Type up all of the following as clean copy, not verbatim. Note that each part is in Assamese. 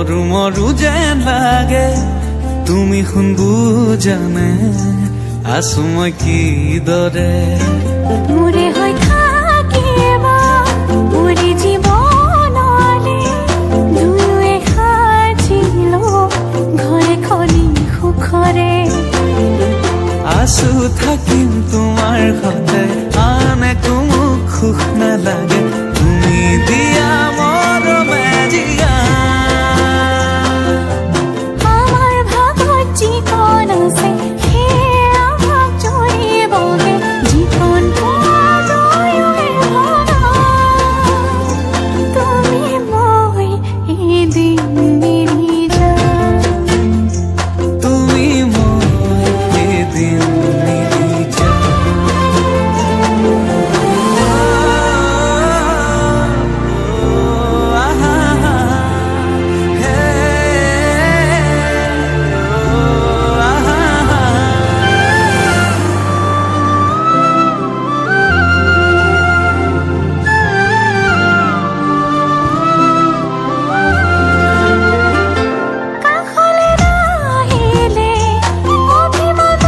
মৰু যেন লাগে তুমি শুন বুজানে আছো মই কিদৰে মোৰে হৈ থাকিব মোৰে জীৱনলে দুয়ে সাজিলো ঘৰে খনি সুখৰে আছো থাকিম তোমাৰ সতে আন একো মোক সুখ নালাগে তুমি দিয়া মৰমে জিয়া আমাৰ ভাগত জীৱন আছে সেয়া ভাগ জৰিবগে জীৱন পোৱালৈয়ে ভগা তুমি মই এদিন মিলি যাম তুমি মই এদিন মিলি যাম কাষলে নাহিলে অভিমান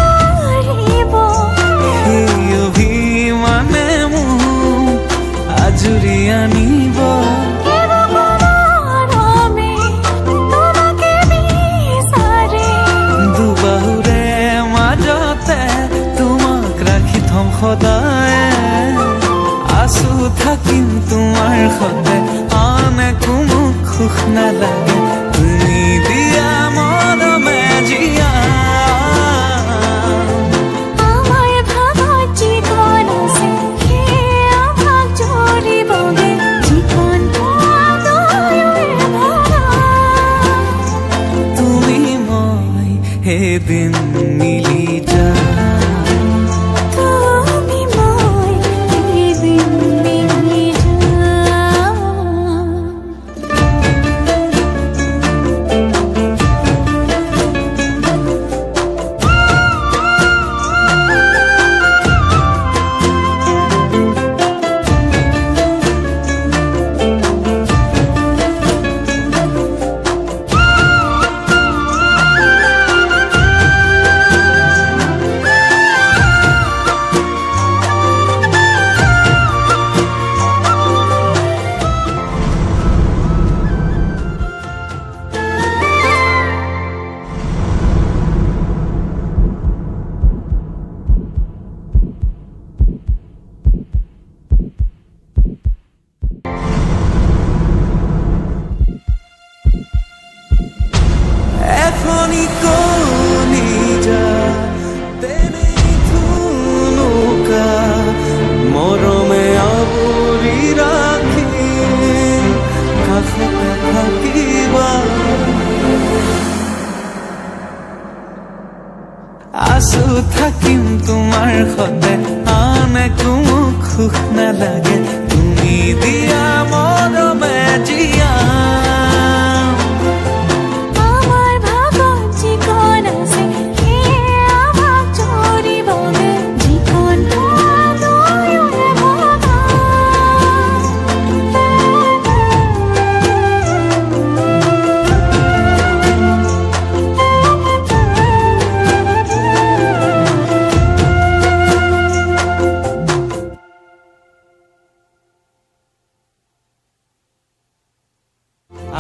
আহিব সেই অভিমানে মোক আজৰি আনিব মৰমে তোমাকে বিচাৰে দুবাহুৰে মাজতে তোমাক ৰাখি থম সদায় আছো থাকিম তোমাৰ সতে আন একো মোক সুখ নালাগে তুমি দিয়া মৰমে জিয়া আমাৰ ভাগত জীৱন আছে সেয়া ভাগ জৰিবগে জীৱন পোৱালৈয়ে ভগা তুমি মই এদিন মিলি যাম তুমি মই এদিন মিলি যাম এখনি কলিজা তেনেই থুনুকা মৰমে আৱৰি ৰাখি কাষতে থাকিবা আছো থাকিম তোমাৰ সতে আন একো মোক সুখ নালাগে তুমি দিয়া মৰমে জিয়া আমাৰ ভাগত জীৱন আছে সেয়া ভাগ জৰিবগে জীৱন পোৱালৈয়ে ভগা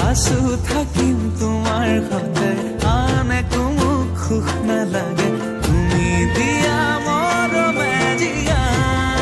আছো থাকিম তোমাৰ সতে